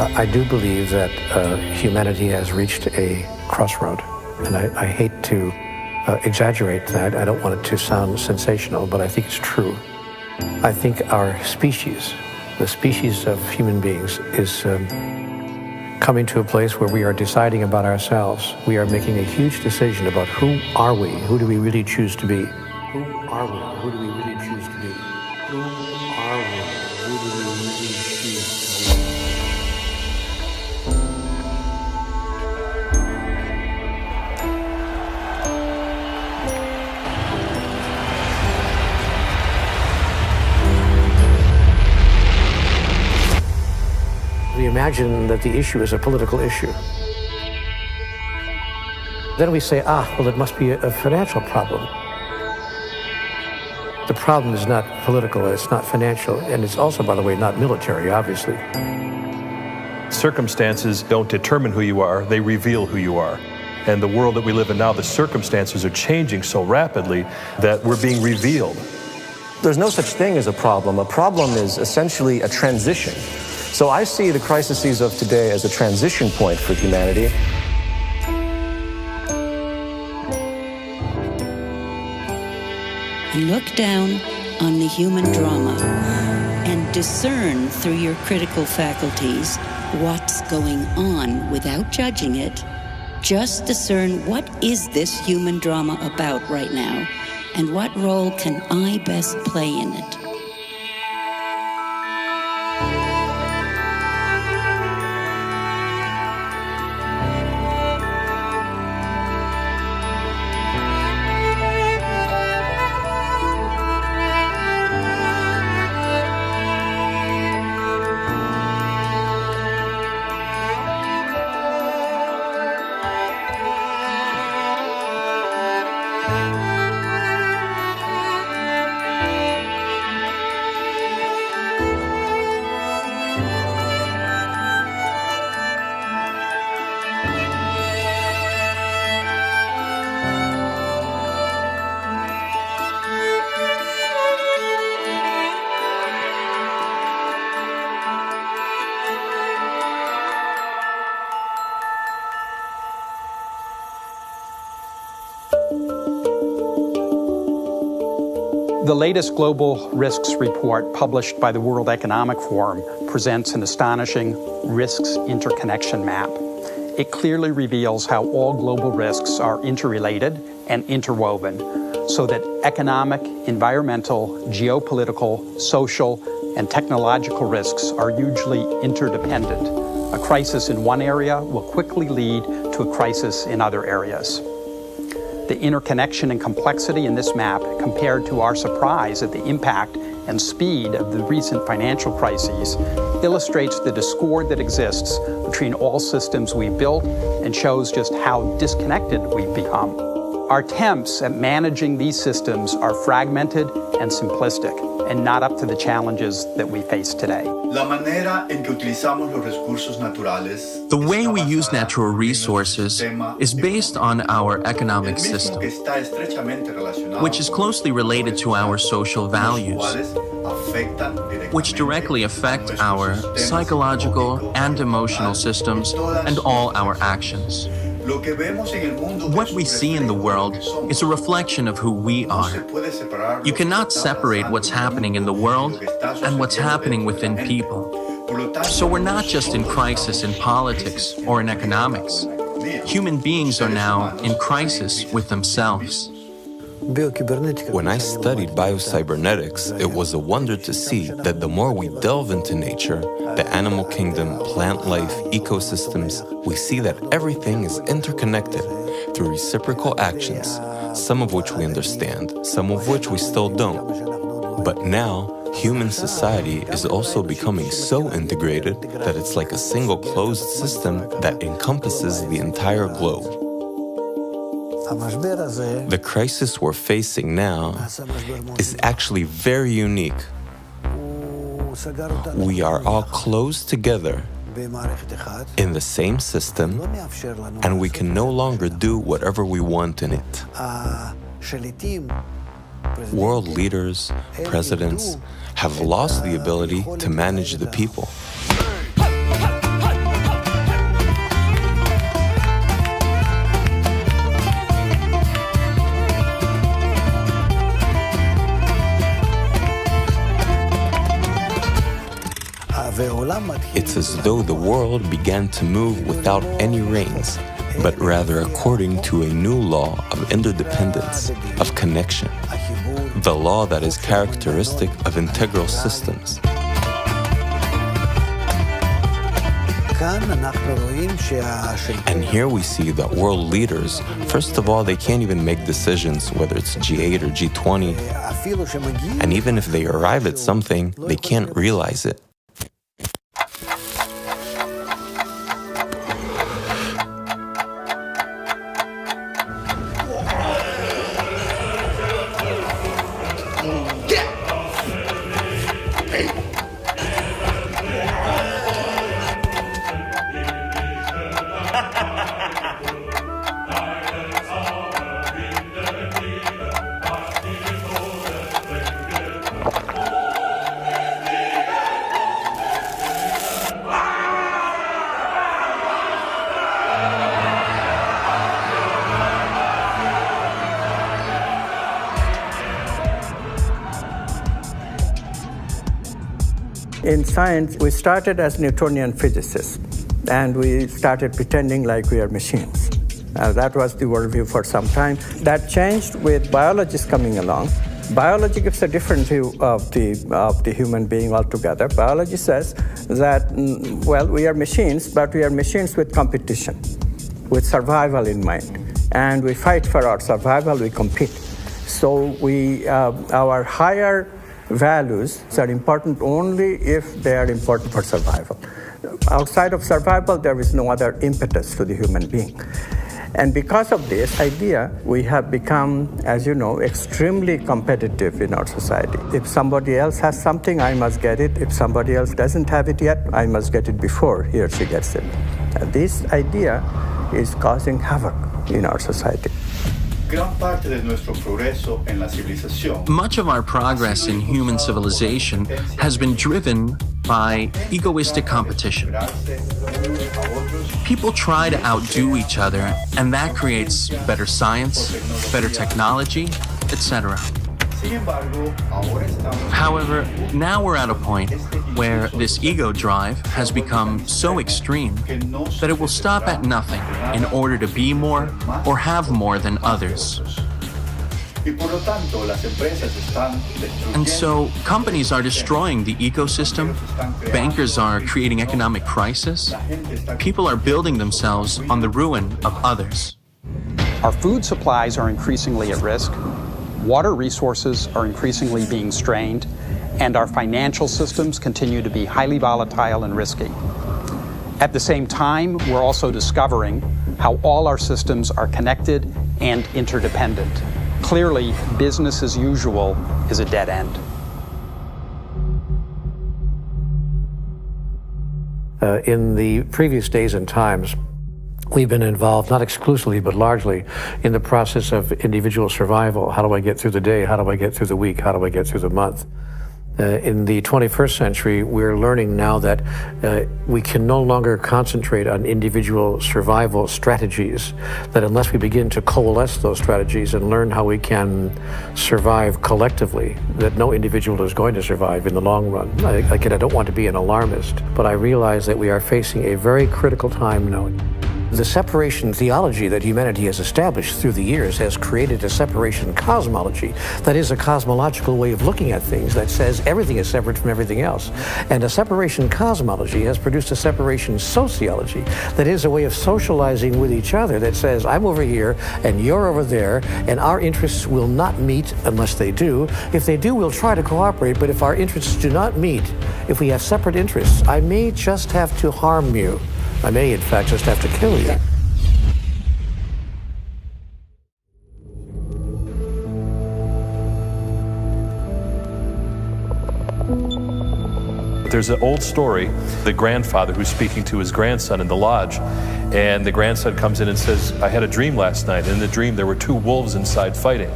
I do believe that humanity has reached a crossroad, and I hate to exaggerate that. I don't want it to sound sensational, but I think it's true. I think our species, the species of human beings, is coming to a place where we are deciding about ourselves. We are making a huge decision about who are we, who do we really choose to be? Who are we? Who do we really choose to be? Who are we? Who do we really choose to be? We imagine that the issue is a political issue. Then we say, well, it must be a financial problem. The problem is not political, it's not financial, and it's also, by the way, not military, obviously. Circumstances don't determine who you are, they reveal who you are. And the world that we live in now, the circumstances are changing so rapidly that we're being revealed. There's no such thing as a problem. A problem is essentially a transition. So I see the crises of today as a transition point for humanity. Look down on the human drama and discern through your critical faculties what's going on without judging it. Just discern, what is this human drama about right now, and what role can I best play in it? The latest Global Risks Report published by the World Economic Forum presents an astonishing risks interconnection map. It clearly reveals how all global risks are interrelated and interwoven, so that economic, environmental, geopolitical, social, and technological risks are hugely interdependent. A crisis in one area will quickly lead to a crisis in other areas. The interconnection and complexity in this map, compared to our surprise at the impact and speed of the recent financial crises, illustrates the discord that exists between all systems we've built and shows just how disconnected we've become. Our attempts at managing these systems are fragmented and simplistic, and not up to the challenges that we face today. The way we use natural resources is based on our economic system, which is closely related to our social values, which directly affect our psychological and emotional systems and all our actions. What we see in the world is a reflection of who we are. You cannot separate what's happening in the world and what's happening within people. So we're not just in crisis in politics or in economics. Human beings are now in crisis with themselves. When I studied biocybernetics, it was a wonder to see that the more we delve into nature, the animal kingdom, plant life, ecosystems, we see that everything is interconnected through reciprocal actions, some of which we understand, some of which we still don't. But now, human society is also becoming so integrated that it's like a single closed system that encompasses the entire globe. The crisis we're facing now is actually very unique. We are all closed together in the same system, and we can no longer do whatever we want in it. World leaders, presidents, have lost the ability to manage the people. it's as though the world began to move without any reins, but rather according to a new law of interdependence, of connection, the law that is characteristic of integral systems. And here we see that world leaders, first of all, they can't even make decisions, whether it's G8 or G20. And even if they arrive at something, they can't realize it. In science, we started as Newtonian physicists, and we started pretending like we are machines. That was the worldview for some time. That changed with biologists coming along. Biology gives a different view of the human being altogether. Biology says that, well, we are machines, but we are machines with competition, with survival in mind. And we fight for our survival, we compete. So our higher values are important only if they are important for survival. Outside of survival, there is no other impetus to the human being. And because of this idea, we have become, as you know, extremely competitive in our society. If somebody else has something, I must get it. If somebody else doesn't have it yet, I must get it before he or she gets it. And this idea is causing havoc in our society. Much of our progress in human civilization has been driven by egoistic competition. People try to outdo each other, and that creates better science, better technology, etc. However, now we're at a point where this ego drive has become so extreme that it will stop at nothing in order to be more or have more than others. And so companies are destroying the ecosystem, bankers are creating economic crisis, people are building themselves on the ruin of others. Our food supplies are increasingly at risk, water resources are increasingly being strained, and our financial systems continue to be highly volatile and risky. At the same time, we're also discovering how all our systems are connected and interdependent. Clearly, business as usual is a dead end. In the previous days and times, we've been involved, not exclusively, but largely, in the process of individual survival. How do I get through the day? How do I get through the week? How do I get through the month? In the 21st century, we're learning now that we can no longer concentrate on individual survival strategies, that unless we begin to coalesce those strategies and learn how we can survive collectively, that no individual is going to survive in the long run. Again, I don't want to be an alarmist, but I realize that we are facing a very critical time now. The separation theology that humanity has established through the years has created a separation cosmology. That is a cosmological way of looking at things that says everything is separate from everything else. And a separation cosmology has produced a separation sociology. That is a way of socializing with each other that says, I'm over here and you're over there, and our interests will not meet unless they do. If they do, we'll try to cooperate, but if our interests do not meet, if we have separate interests, I may just have to harm you. I may, in fact, just have to kill you. There's an old story, the grandfather who's speaking to his grandson in the lodge, and the grandson comes in and says, I had a dream last night. In the dream, there were two wolves inside fighting,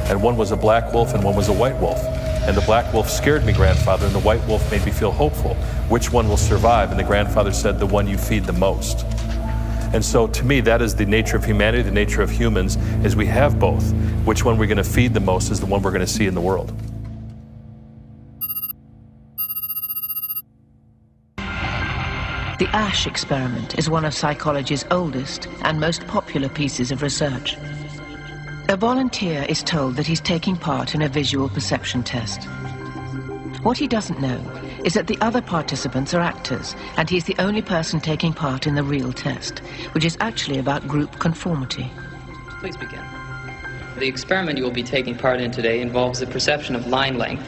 and one was a black wolf and one was a white wolf. And the black wolf scared me, grandfather, and the white wolf made me feel hopeful. Which one will survive? And the grandfather said, the one you feed the most. And so to me, that is the nature of humanity, the nature of humans, is we have both. Which one we're going to feed the most is the one we're going to see in the world. The Ash experiment is one of psychology's oldest and most popular pieces of research. A volunteer is told that he's taking part in a visual perception test. What he doesn't know is that the other participants are actors, and he's the only person taking part in the real test, which is actually about group conformity. Please begin. The experiment you will be taking part in today involves the perception of line length.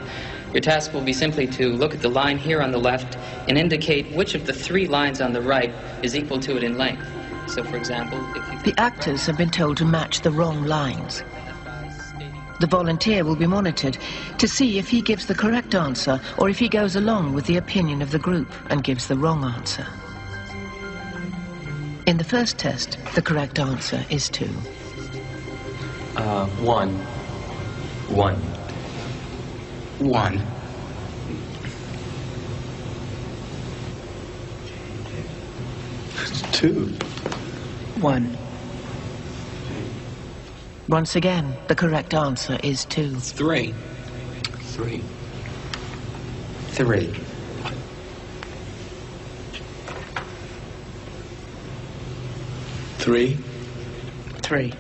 Your task will be simply to look at the line here on the left and indicate which of the 3 lines on the right is equal to it in length. So, for example, if you... The actors have been told to match the wrong lines. The volunteer will be monitored to see if he gives the correct answer or if he goes along with the opinion of the group and gives the wrong answer. In the first test, the correct answer is 2. 1. 1. 1. It's 2. 1. Once again, the correct answer is 2. 3. 3. 3. 3. 3.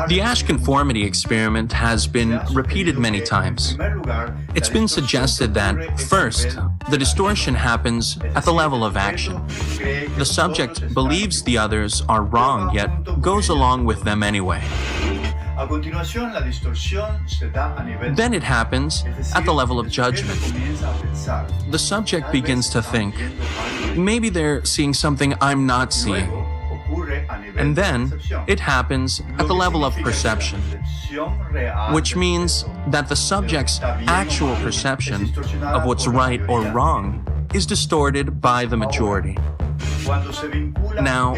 The Ash conformity experiment has been repeated many times. It's been suggested that, first, the distortion happens at the level of action. The subject believes the others are wrong, yet goes along with them anyway. Then it happens at the level of judgment. The subject begins to think, maybe they're seeing something I'm not seeing. And then it happens at the level of perception, which means that the subject's actual perception of what's right or wrong is distorted by the majority. Now,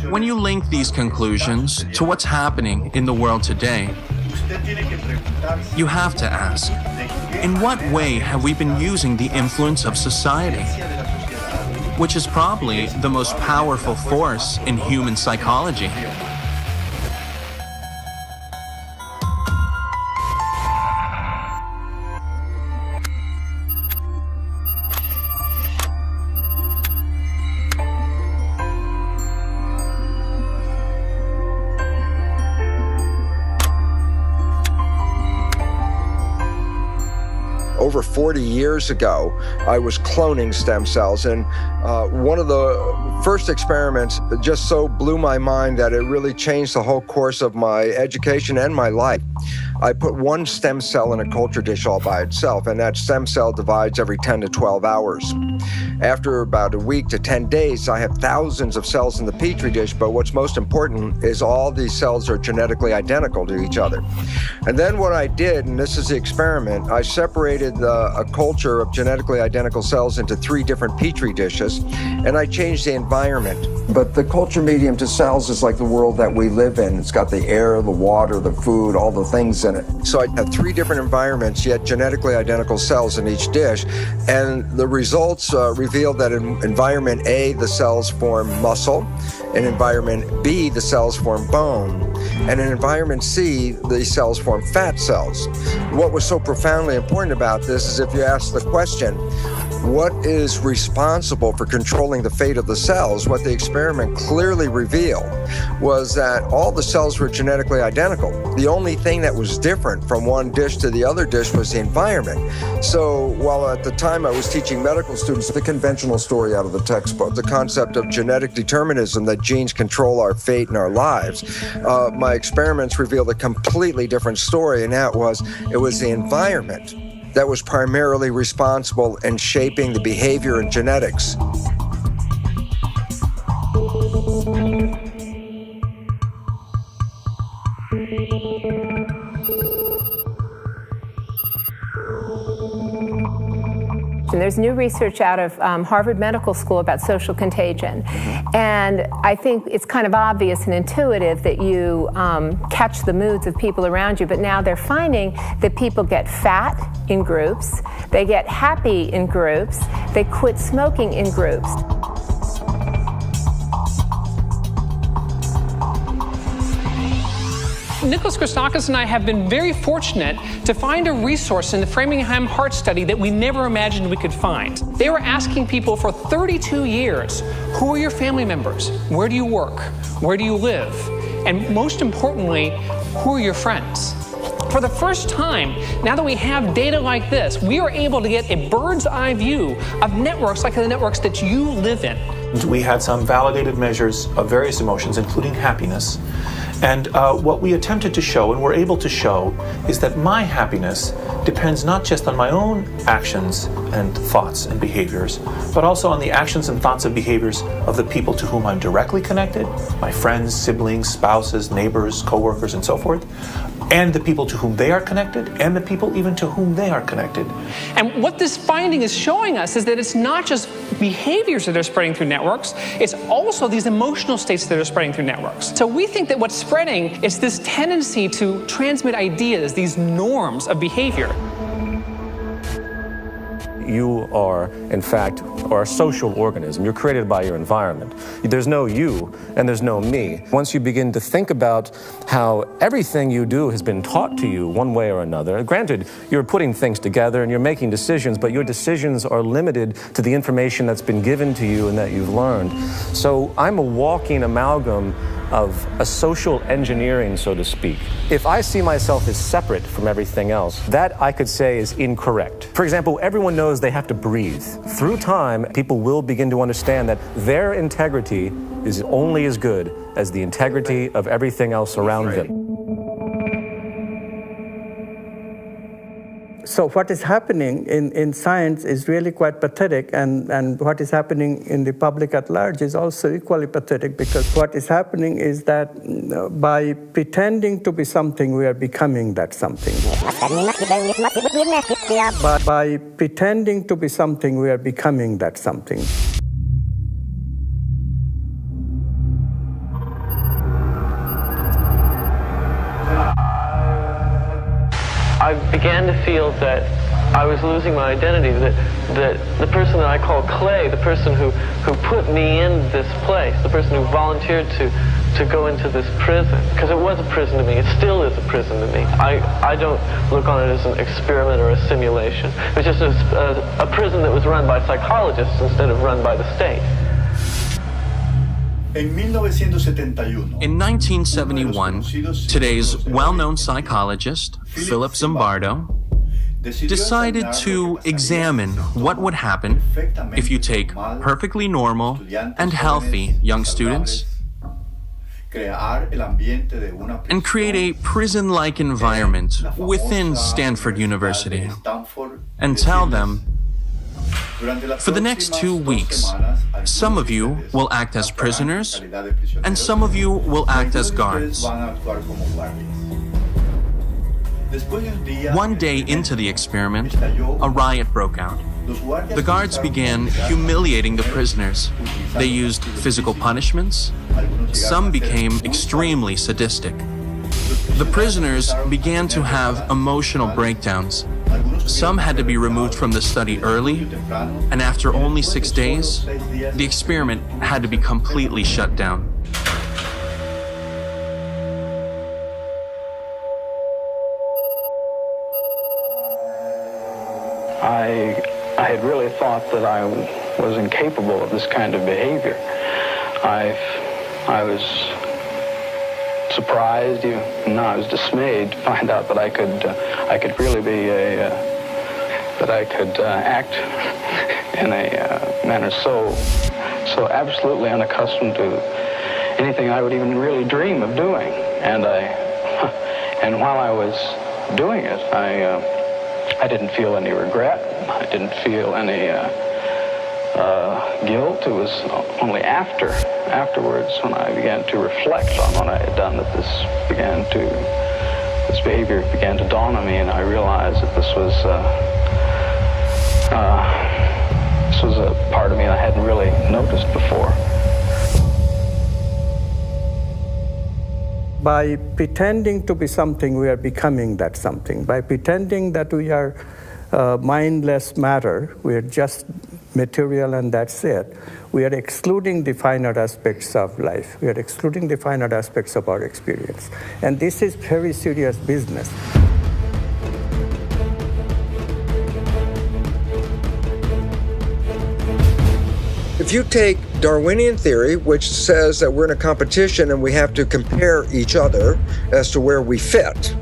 when you link these conclusions to what's happening in the world today, you have to ask, in what way have we been using the influence of society, which is probably the most powerful force in human psychology? Over 40 years ago, I was cloning stem cells, and one of the first experiments just so blew my mind that it really changed the whole course of my education and my life. I put one stem cell in a culture dish all by itself, and that stem cell divides every 10 to 12 hours. After about a week to 10 days, I have thousands of cells in the petri dish, but what's most important is all these cells are genetically identical to each other. And then what I did, and this is the experiment, I separated a culture of genetically identical cells into 3 different petri dishes, and I changed the environment. But the culture medium to cells is like the world that we live in. It's got the air, the water, the food, all the things in it. So I have 3 different environments, yet genetically identical cells in each dish, and the results revealed that in environment A, the cells form muscle, in environment B, the cells form bone, and in environment C, the cells form fat cells. What was so profoundly important about this is if you ask the question, what is responsible for controlling the fate of the cells? What the experiment clearly revealed was that all the cells were genetically identical. The only thing that was different from one dish to the other dish was the environment. So while at the time I was teaching medical students the conventional story out of the textbook, the concept of genetic determinism, that genes control our fate and our lives, my experiments revealed a completely different story, and that was, it was the environment that was primarily responsible in shaping the behavior and genetics. And there's new research out of Harvard Medical School about social contagion. And I think it's kind of obvious and intuitive that you catch the moods of people around you, but now they're finding that people get fat in groups, they get happy in groups, they quit smoking in groups. Nicholas Christakis and I have been very fortunate to find a resource in the Framingham Heart Study that we never imagined we could find. They were asking people for 32 years, who are your family members? Where do you work? Where do you live? And most importantly, who are your friends? For the first time, now that we have data like this, we are able to get a bird's eye view of networks like the networks that you live in. We had some validated measures of various emotions, including happiness. And what we attempted to show, and were able to show, is that my happiness depends not just on my own actions and thoughts and behaviors, but also on the actions and thoughts and behaviors of the people to whom I'm directly connected, my friends, siblings, spouses, neighbors, coworkers, and so forth, and the people to whom they are connected, and the people even to whom they are connected. And what this finding is showing us is that it's not just behaviors that are spreading through networks, it's also these emotional states that are spreading through networks. So we think that what's spreading is this tendency to transmit ideas, these norms of behavior. You are, in fact, a social organism. You're created by your environment. There's no you and there's no me. Once you begin to think about how everything you do has been taught to you one way or another, granted, you're putting things together and you're making decisions, but your decisions are limited to the information that's been given to you and that you've learned. So I'm a walking amalgam of a social engineering, so to speak. If I see myself as separate from everything else, that I could say is incorrect. For example, everyone knows they have to breathe. Through time, people will begin to understand that their integrity is only as good as the integrity of everything else around them. So what is happening in science is really quite pathetic, and what is happening in the public at large is also equally pathetic, because what is happening is that by pretending to be something, we are becoming that something. By pretending to be something, we are becoming that something. I began to feel that I was losing my identity, that the person that I call Clay, the person who put me in this place, the person who volunteered to go into this prison, because it was a prison to me, it still is a prison to me. I don't look on it as an experiment or a simulation. It was just a prison that was run by psychologists instead of run by the state. In 1971, today's well-known psychologist, Philip Zimbardo, decided to examine what would happen if you take perfectly normal and healthy young students and create a prison-like environment within Stanford University and tell them, for the next 2 weeks, some of you will act as prisoners, and some of you will act as guards. One day into the experiment, a riot broke out. The guards began humiliating the prisoners. They used physical punishments. Some became extremely sadistic. The prisoners began to have emotional breakdowns. Some had to be removed from the study early, and after only 6 days, the experiment had to be completely shut down. I had really thought that I was incapable of this kind of behavior. I was surprised, even I was dismayed to find out that I could really be that I could act in a manner so absolutely unaccustomed to anything I would even really dream of doing. And while I was doing it, I didn't feel any regret. I didn't feel any guilt. It was only afterwards when I began to reflect on what I had done that this behavior began to dawn on me, and I realized that this was a part of me I hadn't really noticed before. By pretending to be something, we are becoming that something. By pretending that we are mindless matter, we are just material and that's it, we are excluding the finite aspects of life. We are excluding the finite aspects of our experience. And this is very serious business. If you take Darwinian theory, which says that we're in a competition and we have to compare each other as to where we fit,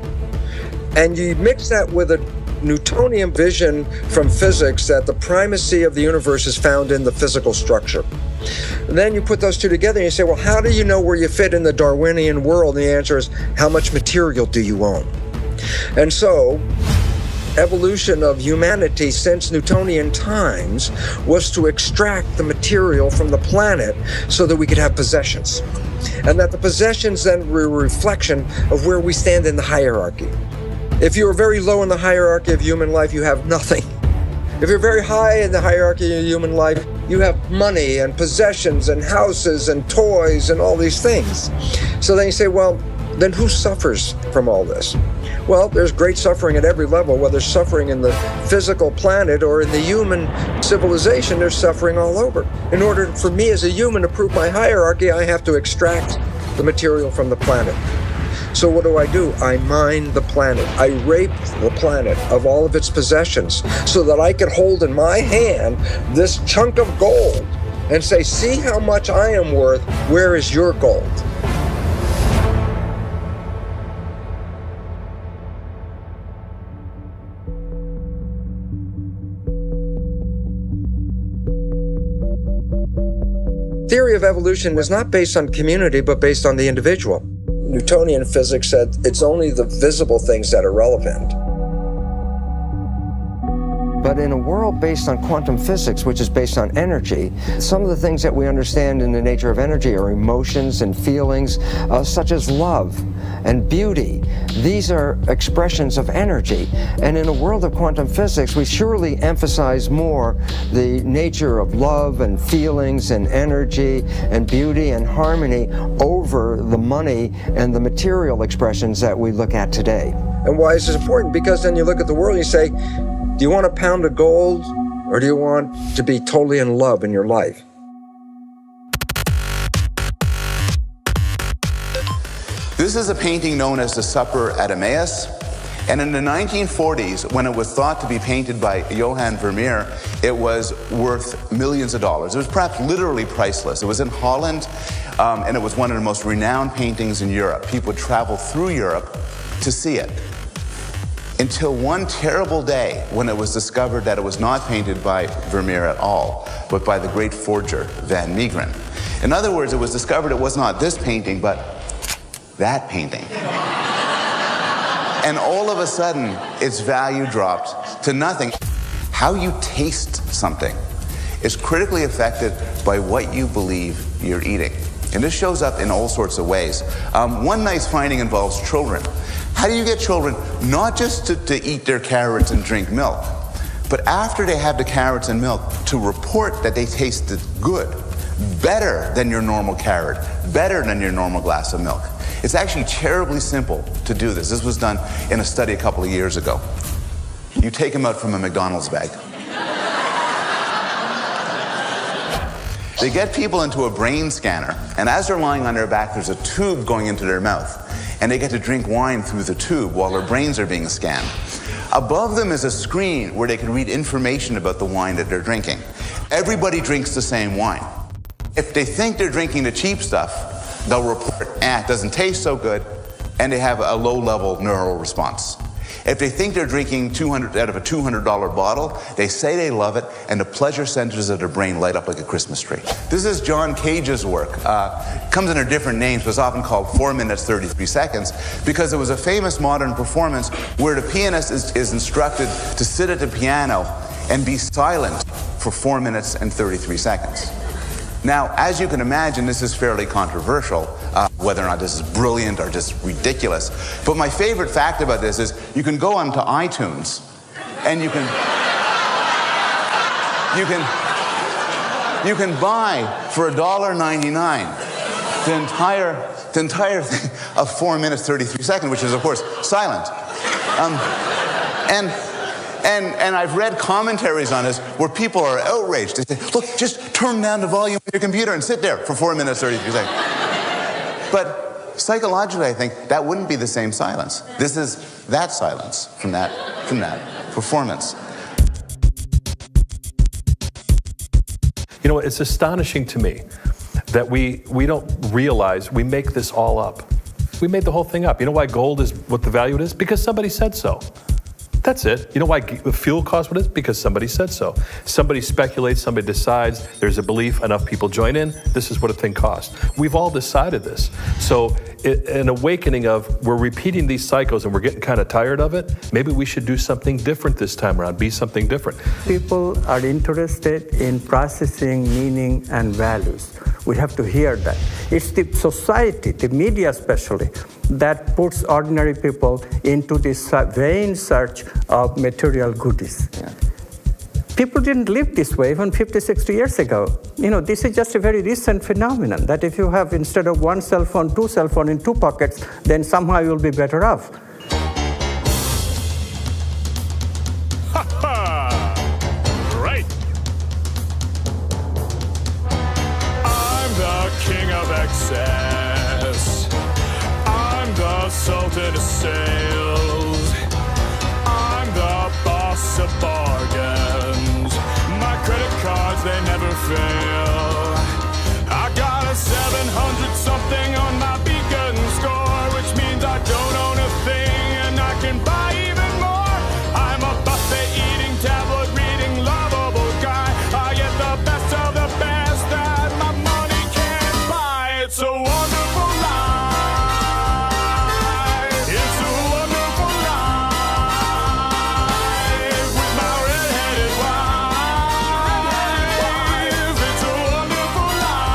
and you mix that with a Newtonian vision from physics that the primacy of the universe is found in the physical structure. And then you put those two together and you say, well, how do you know where you fit in the Darwinian world? And the answer is, how much material do you own? And so, evolution of humanity since Newtonian times was to extract the material from the planet so that we could have possessions. And that the possessions then were a reflection of where we stand in the hierarchy. If you're very low in the hierarchy of human life, you have nothing. If you're very high in the hierarchy of human life, you have money and possessions and houses and toys and all these things. So then you say, well, then who suffers from all this? Well, there's great suffering at every level, whether suffering in the physical planet or in the human civilization, there's suffering all over. In order for me as a human to prove my hierarchy, I have to extract the material from the planet. So what do? I mine the planet. I rape the planet of all of its possessions so that I can hold in my hand this chunk of gold and say, see how much I am worth, where is your gold? Theory of evolution is not based on community, but based on the individual. Newtonian physics said it's only the visible things that are relevant. But in a world based on quantum physics, which is based on energy, some of the things that we understand in the nature of energy are emotions and feelings, such as love and beauty. These are expressions of energy. And in a world of quantum physics, we surely emphasize more the nature of love and feelings and energy and beauty and harmony over the money and the material expressions that we look at today. And why is this important? Because then you look at the world and you say, do you want a pound of gold, or do you want to be totally in love in your life? This is a painting known as the Supper at Emmaus. And in the 1940s, when it was thought to be painted by Johann Vermeer, it was worth millions of dollars. It was perhaps literally priceless. It was in Holland, and it was one of the most renowned paintings in Europe. People would travel through Europe to see it. Until one terrible day when it was discovered that it was not painted by Vermeer at all, but by the great forger, Van Meegeren. In other words, it was discovered it was not this painting, but that painting. And all of a sudden, its value dropped to nothing. How you taste something is critically affected by what you believe you're eating. And this shows up in all sorts of ways. One nice finding involves children. How do you get children not just to eat their carrots and drink milk, but after they have the carrots and milk, to report that they tasted good, better than your normal carrot, better than your normal glass of milk? It's actually terribly simple to do this. This was done in a study a couple of years ago. You take them out from a McDonald's bag. They get people into a brain scanner, and as they're lying on their back, there's a tube going into their mouth, and they get to drink wine through the tube while their brains are being scanned. Above them is a screen where they can read information about the wine that they're drinking. Everybody drinks the same wine. If they think they're drinking the cheap stuff, they'll report, it doesn't taste so good, and they have a low-level neural response. If they think they're drinking 200 out of a $200 bottle, they say they love it, and the pleasure centers of their brain light up like a Christmas tree. This is John Cage's work. Comes under different names, but it's often called 4 minutes, 33 seconds, because it was a famous modern performance where the pianist is instructed to sit at the piano and be silent for 4 minutes and 33 seconds. Now, as you can imagine, this is fairly controversial, whether or not this is brilliant or just ridiculous. But my favorite fact about this is you can go onto iTunes and you can buy for $1.99 the entire thing of 4 minutes, 33 seconds, which is, of course, silent. And And I've read commentaries on this where people are outraged. They say, look, just turn down the volume of your computer and sit there for 4 minutes, 33 seconds. But psychologically, I think that wouldn't be the same silence. This is that silence from that performance. You know, it's astonishing to me that we don't realize we make this all up. We made the whole thing up. You know why gold is what the value it is? Because somebody said so. That's it. You know why the fuel costs what it is? Because somebody said so. Somebody speculates, somebody decides, there's a belief, enough people join in, this is what a thing costs. We've all decided this. So an awakening of, we're repeating these cycles and we're getting kind of tired of it, maybe we should do something different this time around, be something different. People are interested in processing meaning and values. We have to hear that. It's the society, the media especially, that puts ordinary people into this vain search of material goodies. Yeah. People didn't live this way even 50, 60 years ago. You know, this is just a very recent phenomenon, that if you have, instead of one cell phone, two cell phones in two pockets, then somehow you'll be better off. Right. I'm the king of excess. I'm the sultan of sales. I'm the boss of bargains. My credit cards, they never fail. I got a 700 something on my beacon score, which means I don't own a thing and I can buy even more. I'm a buffet eating, tablet reading, lovable guy. I get the best of the best that my money can't buy. It's a wonderful life. It's a wonderful life with my red-headed wife. It's a wonderful life.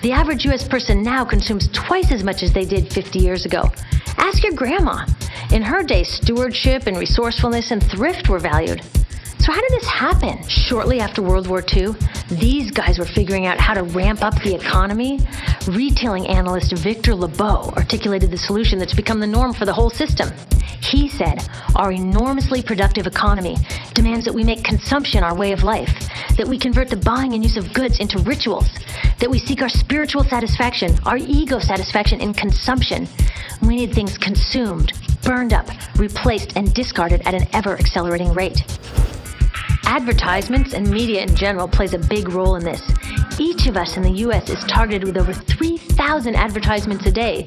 The average U.S. person now consumes twice as much as they did 50 years ago. Ask your grandma. In her day, stewardship and resourcefulness and thrift were valued. So how did this happen? Shortly after World War II, these guys were figuring out how to ramp up the economy. Retailing analyst Victor Lebeau articulated the solution that's become the norm for the whole system. He said, our enormously productive economy demands that we make consumption our way of life, that we convert the buying and use of goods into rituals, that we seek our spiritual satisfaction, our ego satisfaction in consumption. We need things consumed, burned up, replaced, and discarded at an ever-accelerating rate. Advertisements and media in general plays a big role in this. Each of us in the U.S. is targeted with over 3,000 advertisements a day.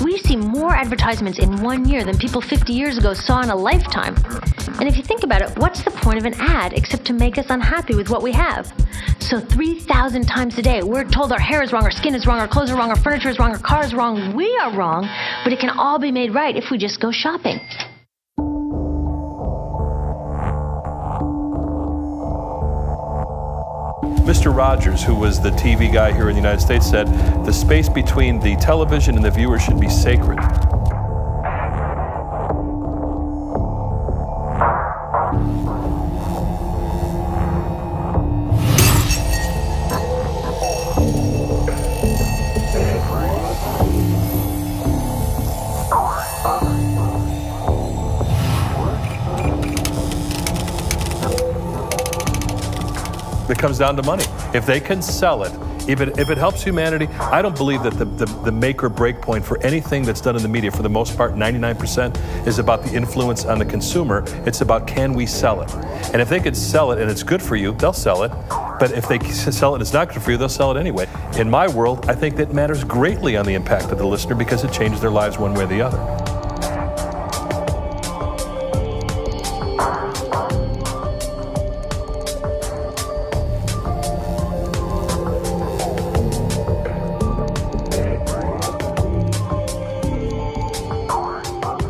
We see more advertisements in 1 year than people 50 years ago saw in a lifetime. And if you think about it, what's the point of an ad except to make us unhappy with what we have? So 3,000 times a day, we're told our hair is wrong, our skin is wrong, our clothes are wrong, our furniture is wrong, our car is wrong. We are wrong, but it can all be made right if we just go shopping. Mr. Rogers, who was the TV guy here in the United States, said the space between the television and the viewer should be sacred. It comes down to money. If they can sell it, if it helps humanity, I don't believe that the make or break point for anything that's done in the media, for the most part, 99%, is about the influence on the consumer. It's about, can we sell it? And if they could sell it and it's good for you, they'll sell it. But if they sell it and it's not good for you, they'll sell it anyway. In my world, I think that matters greatly on the impact of the listener because it changes their lives one way or the other.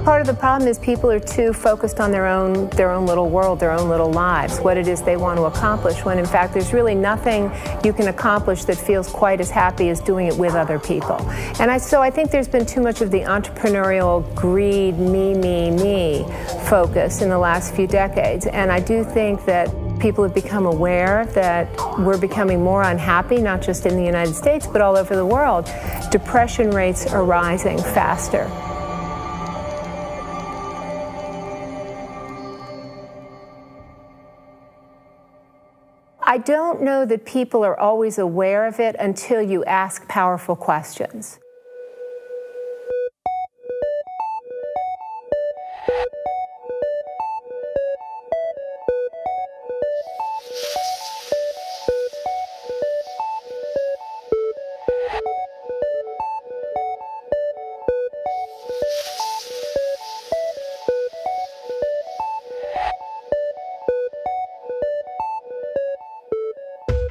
Part of the problem is people are too focused on their own little world, their own little lives, what it is they want to accomplish, when in fact there's really nothing you can accomplish that feels quite as happy as doing it with other people. And so I think there's been too much of the entrepreneurial greed, me focus in the last few decades. And I do think that people have become aware that we're becoming more unhappy, not just in the United States, but all over the world. Depression rates are rising faster. I don't know that people are always aware of it until you ask powerful questions.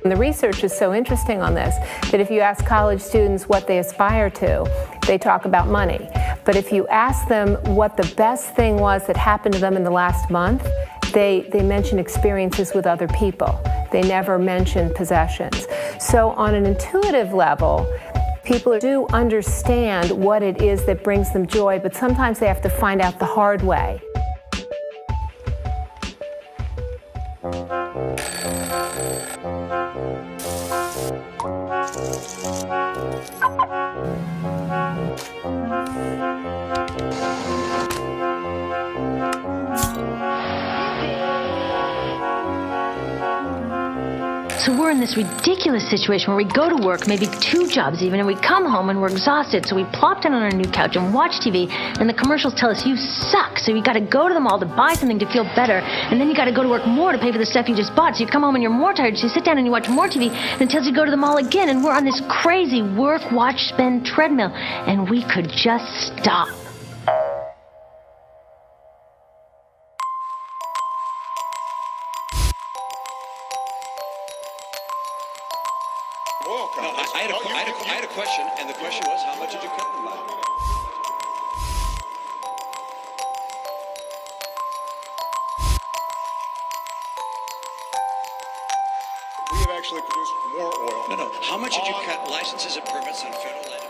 And the research is so interesting on this that if you ask college students what they aspire to, they talk about money. But if you ask them what the best thing was that happened to them in the last month, they mention experiences with other people. They never mention possessions. So on an intuitive level, people do understand what it is that brings them joy, but sometimes they have to find out the hard way. So we're in this ridiculous situation where we go to work, maybe 2 jobs even, and we come home and we're exhausted, so we plop down on our new couch and watch TV, and the commercials tell us you suck, so you gotta go to the mall to buy something to feel better, and then you gotta go to work more to pay for the stuff you just bought, so you come home and you're more tired, so you sit down and you watch more TV, and it tells you to go to the mall again, and we're on this crazy work, watch, spend treadmill, and we could just stop. I had a question, and the question was, how much did you cut them by? We have actually produced more oil. No. How much did you cut licenses and permits on federal land?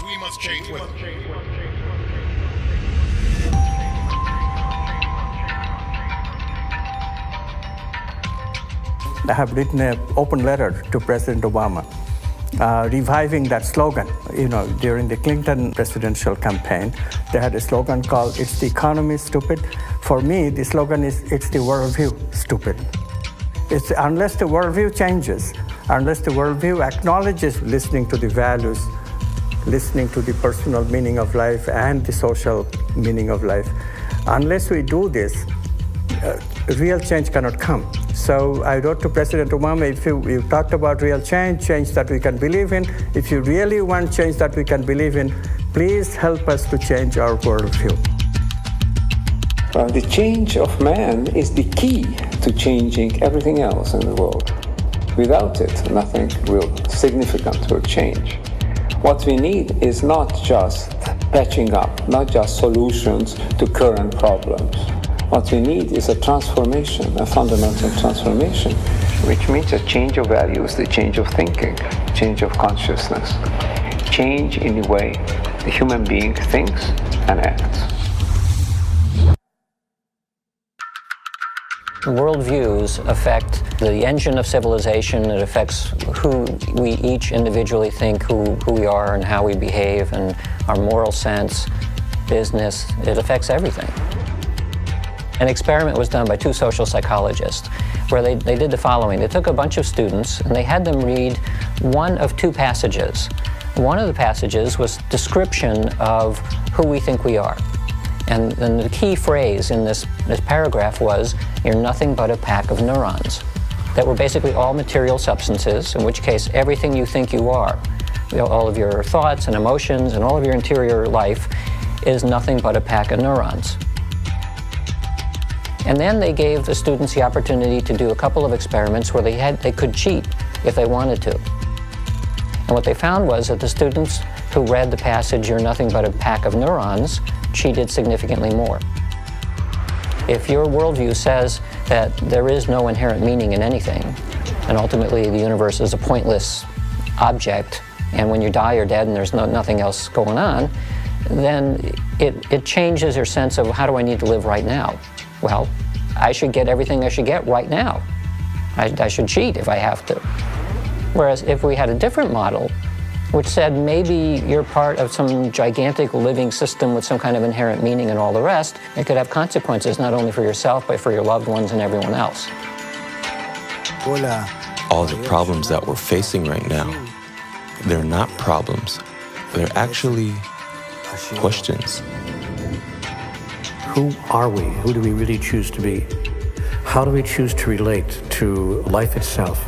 We must change with it. I have written an open letter to President Obama, reviving that slogan. You know, during the Clinton presidential campaign, they had a slogan called, "It's the economy, stupid." For me, the slogan is, "It's the worldview, stupid." It's unless the worldview changes, unless the worldview acknowledges listening to the values, listening to the personal meaning of life and the social meaning of life, unless we do this, real change cannot come. So I wrote to President Obama, if you talked about real change that we can believe in, if you really want change that we can believe in, please help us to change our worldview. Well, the change of man is the key to changing everything else in the world. Without it, nothing will significant will change. What we need is not just patching up, not just solutions to current problems. What we need is a transformation, a fundamental transformation, which means a change of values, the change of thinking, change of consciousness, change in the way the human being thinks and acts. Worldviews affect the engine of civilization. It affects who we each individually think who we are and how we behave, and our moral sense, business. It affects everything. An experiment was done by 2 social psychologists where they did the following. They took a bunch of students and they had them read one of 2 passages. One of the passages was description of who we think we are. And the key phrase in this paragraph was, "You're nothing but a pack of neurons," that were basically all material substances, in which case everything you think you are, all of your thoughts and emotions and all of your interior life is nothing but a pack of neurons. And then they gave the students the opportunity to do a couple of experiments where they could cheat if they wanted to. And what they found was that the students who read the passage, "You're nothing but a pack of neurons," cheated significantly more. If your worldview says that there is no inherent meaning in anything, and ultimately the universe is a pointless object, and when you die you're dead and there's nothing else going on, then it changes your sense of, how do I need to live right now? Well, I should get everything I should get right now. I should cheat if I have to. Whereas if we had a different model, which said maybe you're part of some gigantic living system with some kind of inherent meaning and all the rest. It could have consequences not only for yourself, but for your loved ones and everyone else. All the problems that we're facing right now, they're not problems. They're actually questions. Who are we? Who do we really choose to be? How do we choose to relate to life itself?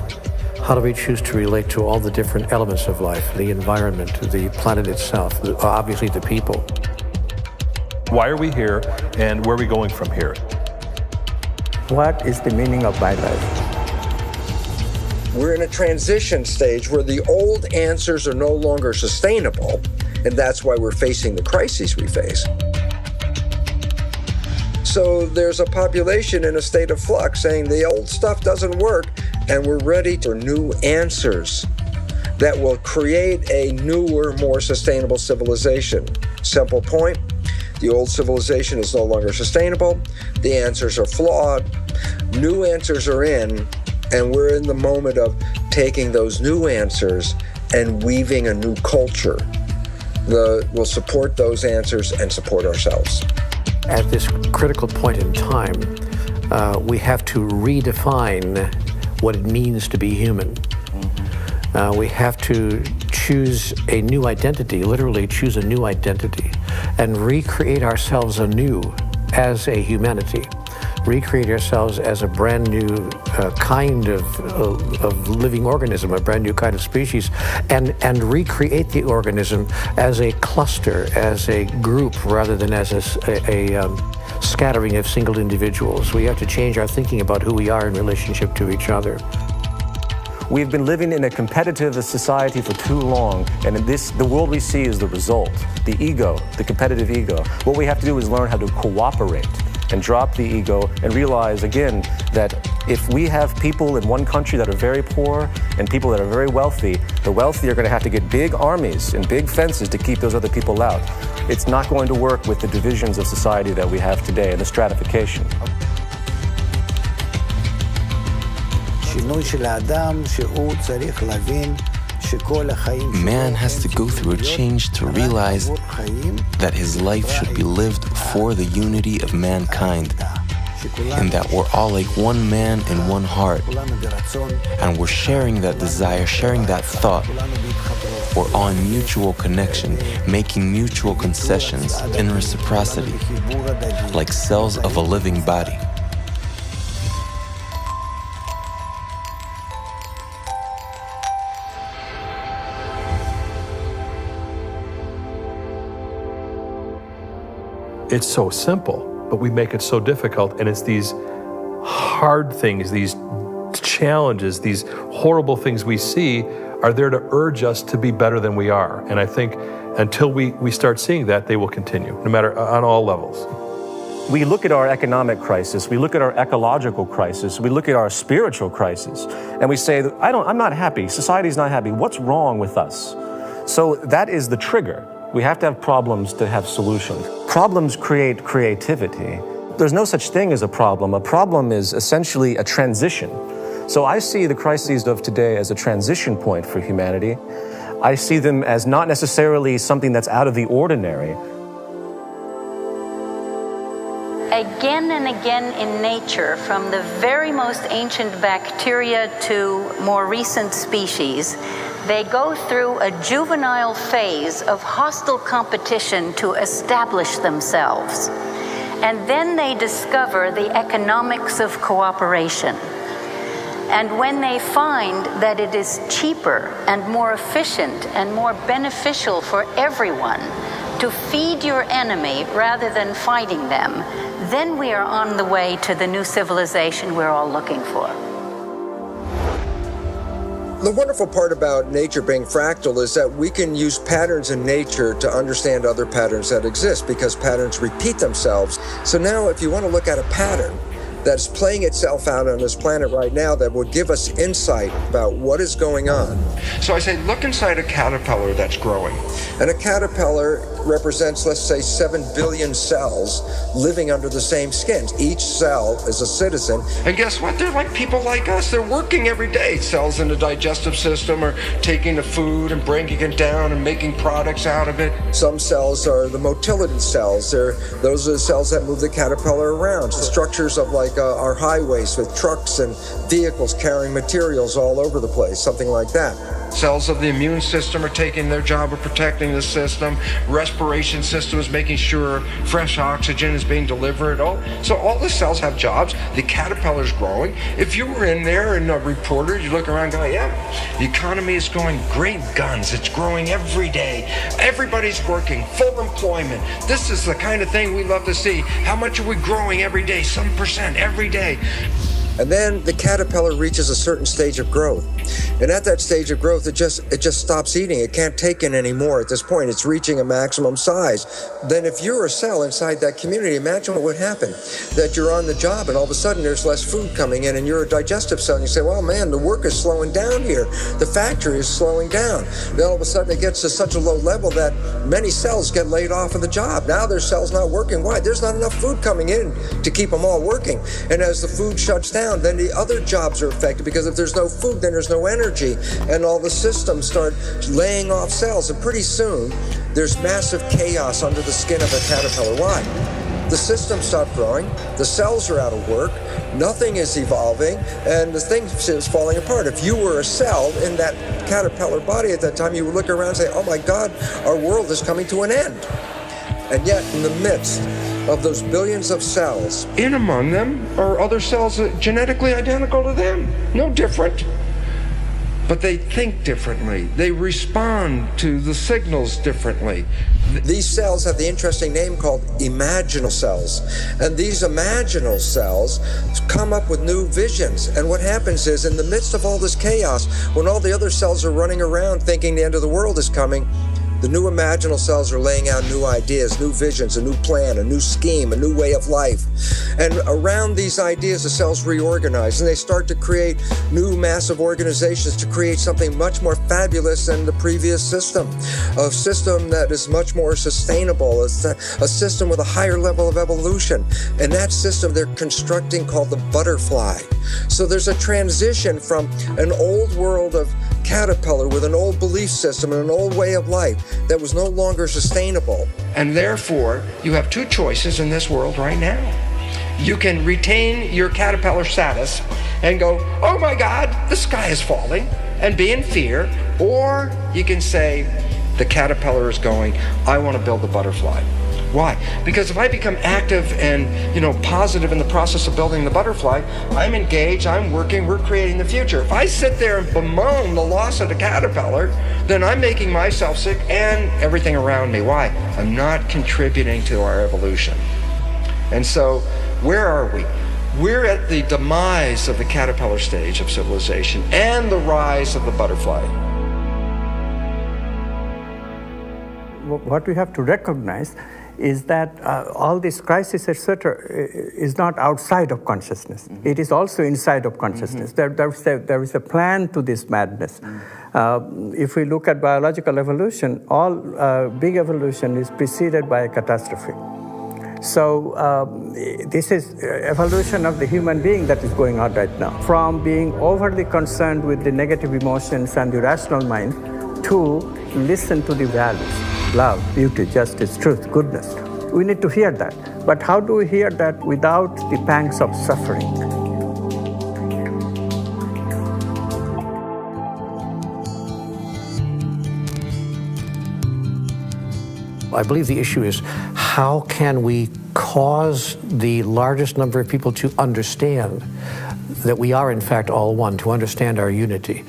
How do we choose to relate to all the different elements of life, the environment, the planet itself, obviously the people? Why are we here, and where are we going from here? What is the meaning of my life? We're in a transition stage where the old answers are no longer sustainable, and that's why we're facing the crises we face. So there's a population in a state of flux saying the old stuff doesn't work, and we're ready for new answers that will create a newer, more sustainable civilization. Simple point, the old civilization is no longer sustainable, the answers are flawed, new answers are in, and we're in the moment of taking those new answers and weaving a new culture that will support those answers and support ourselves. At this critical point in time, we have to redefine what it means to be human. We have to choose a new identity, literally choose a new identity, and recreate ourselves anew as a humanity. Recreate ourselves as a brand new kind of living organism, a brand new kind of species, and recreate the organism as a cluster, as a group, rather than as a scattering of single individuals. We have to change our thinking about who we are in relationship to each other. We've been living in a competitive society for too long, and the world we see is the result, the ego, the competitive ego. What we have to do is learn how to cooperate and drop the ego and realize, again, that if we have people in one country that are very poor and people that are very wealthy, the wealthy are going to have to get big armies and big fences to keep those other people out. It's not going to work with the divisions of society that we have today and the stratification. Man has to go through a change to realize that his life should be lived for the unity of mankind, and that we're all like one man and one heart, and we're sharing that desire, sharing that thought. We're on mutual connection, making mutual concessions in reciprocity, like cells of a living body. It's so simple, but we make it so difficult, and it's these hard things, these challenges, these horrible things we see are there to urge us to be better than we are. And I think until we start seeing that, they will continue, no matter on all levels. We look at our economic crisis, we look at our ecological crisis, we look at our spiritual crisis, and we say, I'm not happy, society's not happy, what's wrong with us? So that is the trigger. We have to have problems to have solutions. Problems create creativity. There's no such thing as a problem. A problem is essentially a transition. So I see the crises of today as a transition point for humanity. I see them as not necessarily something that's out of the ordinary. Again and again in nature, from the very most ancient bacteria to more recent species, they go through a juvenile phase of hostile competition to establish themselves. And then they discover the economics of cooperation. And when they find that it is cheaper and more efficient and more beneficial for everyone to feed your enemy rather than fighting them, then we are on the way to the new civilization we're all looking for. The wonderful part about nature being fractal is that we can use patterns in nature to understand other patterns that exist, because patterns repeat themselves. So now if you want to look at a pattern that's playing itself out on this planet right now that would give us insight about what is going on. So I say, look inside a caterpillar that's growing. And a caterpillar represents, let's say, 7 billion cells living under the same skin. Each cell is a citizen. And guess what? They're like people like us. They're working every day. Cells in the digestive system are taking the food and breaking it down and making products out of it. Some cells are the motility cells. Those are the cells that move the caterpillar around. The structures of like our highways with trucks and vehicles carrying materials all over the place, something like that. Cells of the immune system are taking their job of protecting the system. Respiration system is making sure fresh oxygen is being delivered. So all the cells have jobs. The caterpillar's growing. If you were in there and a reporter, you look around going, yeah, the economy is going great guns. It's growing every day. Everybody's working, full employment. This is the kind of thing we love to see. How much are we growing every day? Some percent every day. And then the caterpillar reaches a certain stage of growth. And at that stage of growth, it just stops eating. It can't take in anymore at this point. It's reaching a maximum size. Then if you're a cell inside that community, imagine what would happen. That you're on the job and all of a sudden there's less food coming in and you're a digestive cell and you say, well, man, the work is slowing down here. The factory is slowing down. Then all of a sudden it gets to such a low level that many cells get laid off of the job. Now their cell's not working. Why? There's not enough food coming in to keep them all working. And as the food shuts down, then the other jobs are affected, because if there's no food, then there's no energy, and all the systems start laying off cells, and pretty soon there's massive chaos under the skin of a caterpillar. Why? The systems stop growing, the cells are out of work, nothing is evolving, and the thing is falling apart. If you were a cell in that caterpillar body at that time, you would look around and say, oh my God, our world is coming to an end. And yet, in the midst of those billions of cells, in among them are other cells genetically identical to them, no different. But they think differently. They respond to the signals differently. These cells have the interesting name called imaginal cells. And these imaginal cells come up with new visions. And what happens is, in the midst of all this chaos, when all the other cells are running around thinking the end of the world is coming, the new imaginal cells are laying out new ideas, new visions, a new plan, a new scheme, a new way of life. And around these ideas, the cells reorganize, and they start to create new massive organizations to create something much more fabulous than the previous system. A system that is much more sustainable, a system with a higher level of evolution. And that system they're constructing called the butterfly. So there's a transition from an old world of caterpillar with an old belief system and an old way of life that was no longer sustainable. And therefore, you have two choices in this world right now. You can retain your caterpillar status and go, oh my God, the sky is falling, and be in fear. Or you can say, the caterpillar is going, I want to build the butterfly. Why? Because if I become active and, positive in the process of building the butterfly, I'm engaged, I'm working, we're creating the future. If I sit there and bemoan the loss of the caterpillar, then I'm making myself sick and everything around me. Why? I'm not contributing to our evolution. And so, where are we? We're at the demise of the caterpillar stage of civilization and the rise of the butterfly. What we have to recognize is that all this crisis, etc., is not outside of consciousness. Mm-hmm. It is also inside of consciousness. Mm-hmm. There is a plan to this madness. Mm-hmm. If we look at biological evolution, all big evolution is preceded by a catastrophe. So this is evolution of the human being that is going on right now. From being overly concerned with the negative emotions and the rational mind to listen to the values. Love, beauty, justice, truth, goodness. We need to hear that. But how do we hear that without the pangs of suffering? I believe the issue is, how can we cause the largest number of people to understand that we are in fact all one, to understand our unity?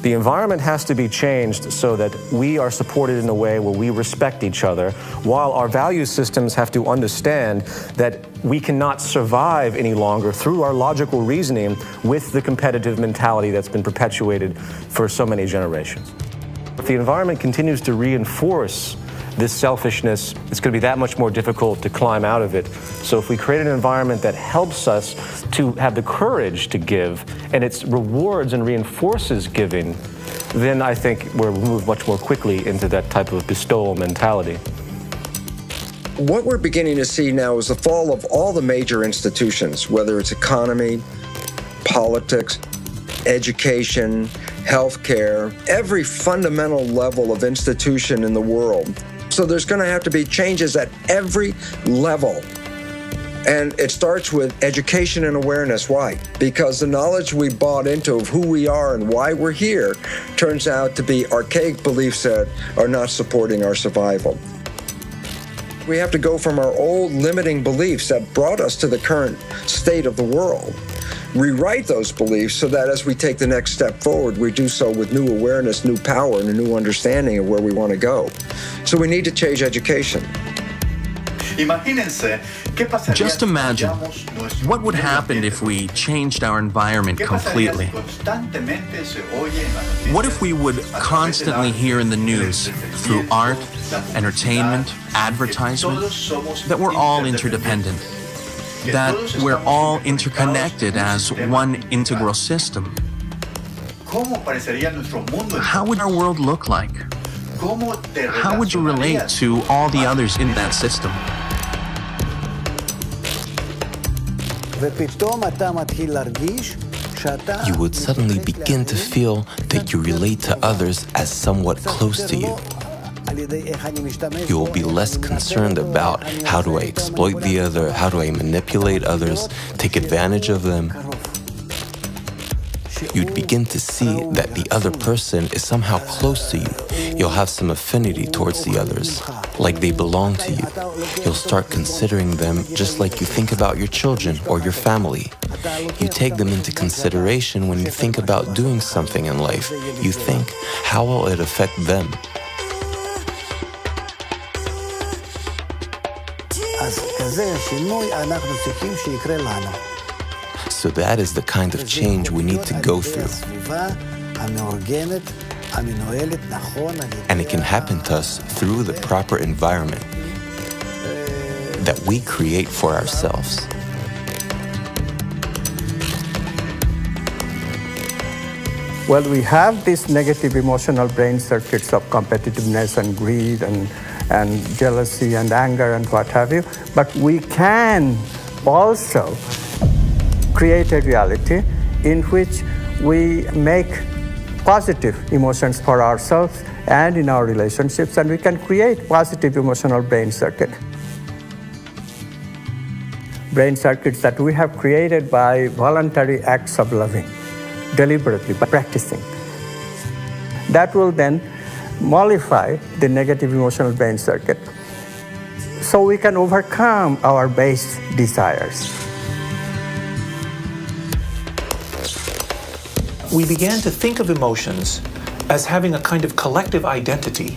The environment has to be changed so that we are supported in a way where we respect each other, while our value systems have to understand that we cannot survive any longer through our logical reasoning with the competitive mentality that's been perpetuated for so many generations. If the environment continues to reinforce this selfishness, it's going to be that much more difficult to climb out of it. So if we create an environment that helps us to have the courage to give, and it rewards and reinforces giving, then I think we'll move much more quickly into that type of bestowal mentality. What we're beginning to see now is the fall of all the major institutions, whether it's economy, politics, education, healthcare, every fundamental level of institution in the world. So there's going to have to be changes at every level. And it starts with education and awareness. Why? Because the knowledge we bought into of who we are and why we're here turns out to be archaic beliefs that are not supporting our survival. We have to go from our old limiting beliefs that brought us to the current state of the world, rewrite those beliefs so that as we take the next step forward, we do so with new awareness, new power, and a new understanding of where we want to go. So we need to change education. Just imagine what would happen if we changed our environment completely. What if we would constantly hear in the news, through art, entertainment, advertisement, that we're all interdependent, that we're all interconnected as one integral system? How would our world look like? How would you relate to all the others in that system? You would suddenly begin to feel that you relate to others as somewhat close to you. You will be less concerned about how do I exploit the other, how do I manipulate others, take advantage of them. You'd begin to see that the other person is somehow close to you. You'll have some affinity towards the others, like they belong to you. You'll start considering them just like you think about your children or your family. You take them into consideration when you think about doing something in life. You think, how will it affect them? So that is the kind of change we need to go through. And it can happen to us through the proper environment that we create for ourselves. Well, we have these negative emotional brain circuits of competitiveness and greed and jealousy and anger and what have you, but we can also create a reality in which we make positive emotions for ourselves and in our relationships, and we can create positive emotional brain circuits that we have created by voluntary acts of loving, deliberately, by practicing. That will then mollify the negative emotional brain circuit so we can overcome our base desires. We began to think of emotions as having a kind of collective identity,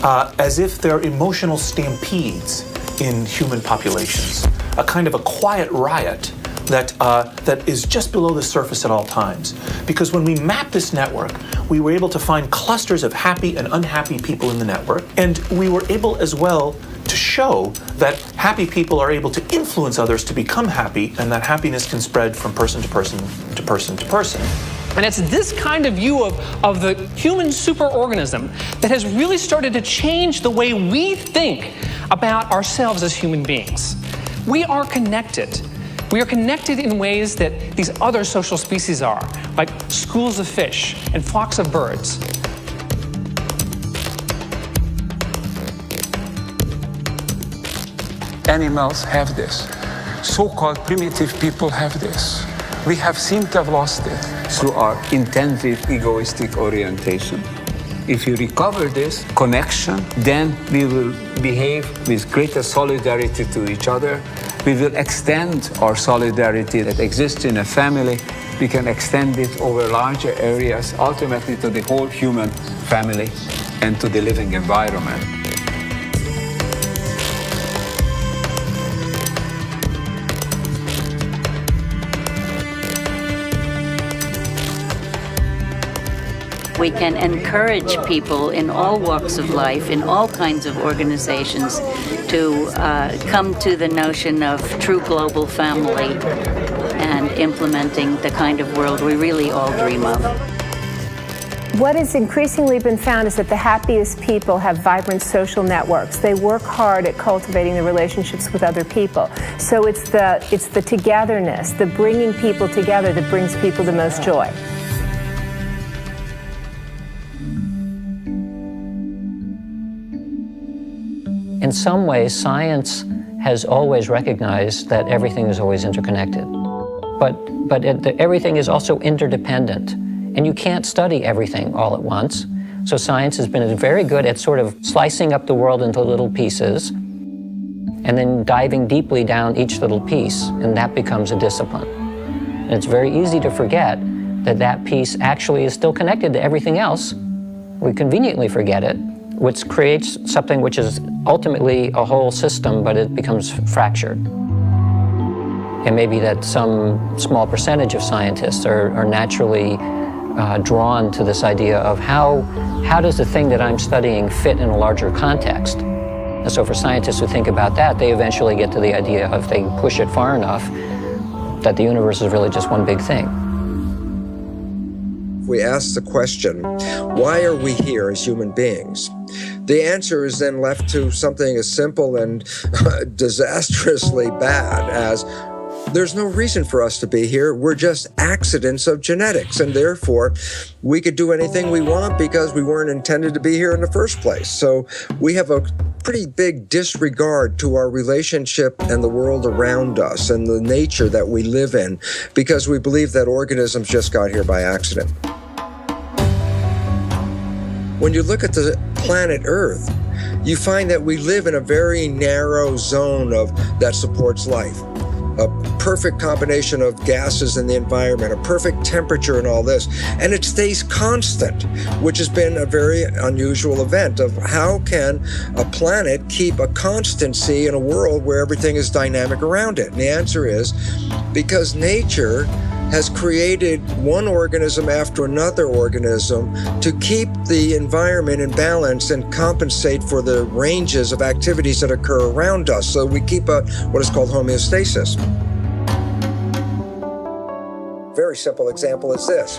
as if they're emotional stampedes in human populations, a kind of a quiet riot that is just below the surface at all times. Because when we mapped this network, we were able to find clusters of happy and unhappy people in the network, and we were able as well to show that happy people are able to influence others to become happy, and that happiness can spread from person to person to person to person. And it's this kind of view of the human superorganism that has really started to change the way we think about ourselves as human beings. We are connected. We are connected in ways that these other social species are, like schools of fish and flocks of birds. Animals have this. So-called primitive people have this. We have seemed to have lost it through our intensive egoistic orientation. If you recover this connection, then we will behave with greater solidarity to each other. We will extend our solidarity that exists in a family. We can extend it over larger areas, ultimately to the whole human family and to the living environment. We can encourage people in all walks of life, in all kinds of organizations, to come to the notion of true global family and implementing the kind of world we really all dream of. What has increasingly been found is that the happiest people have vibrant social networks. They work hard at cultivating the relationships with other people. So it's the togetherness, the bringing people together that brings people the most joy. In some ways, science has always recognized that everything is always interconnected. But everything is also interdependent. And you can't study everything all at once. So science has been very good at sort of slicing up the world into little pieces and then diving deeply down each little piece, and that becomes a discipline. And it's very easy to forget that that piece actually is still connected to everything else. We conveniently forget it, which creates something which is ultimately a whole system, but it becomes fractured. It may be that some small percentage of scientists are naturally drawn to this idea of how does the thing that I'm studying fit in a larger context? And so for scientists who think about that, they eventually get to the idea of, if they push it far enough, that the universe is really just one big thing. We ask the question, why are we here as human beings? The answer is then left to something as simple and disastrously bad as, there's no reason for us to be here. We're just accidents of genetics, and therefore we could do anything we want because we weren't intended to be here in the first place. So we have a pretty big disregard to our relationship and the world around us and the nature that we live in, because we believe that organisms just got here by accident. When you look at the planet Earth, you find that we live in a very narrow zone that supports life. A perfect combination of gases in the environment, a perfect temperature and all this, and it stays constant, which has been a very unusual event of how can a planet keep a constancy in a world where everything is dynamic around it? And the answer is because nature has created one organism after another organism to keep the environment in balance and compensate for the ranges of activities that occur around us. So we keep what is called homeostasis. Very simple example is this.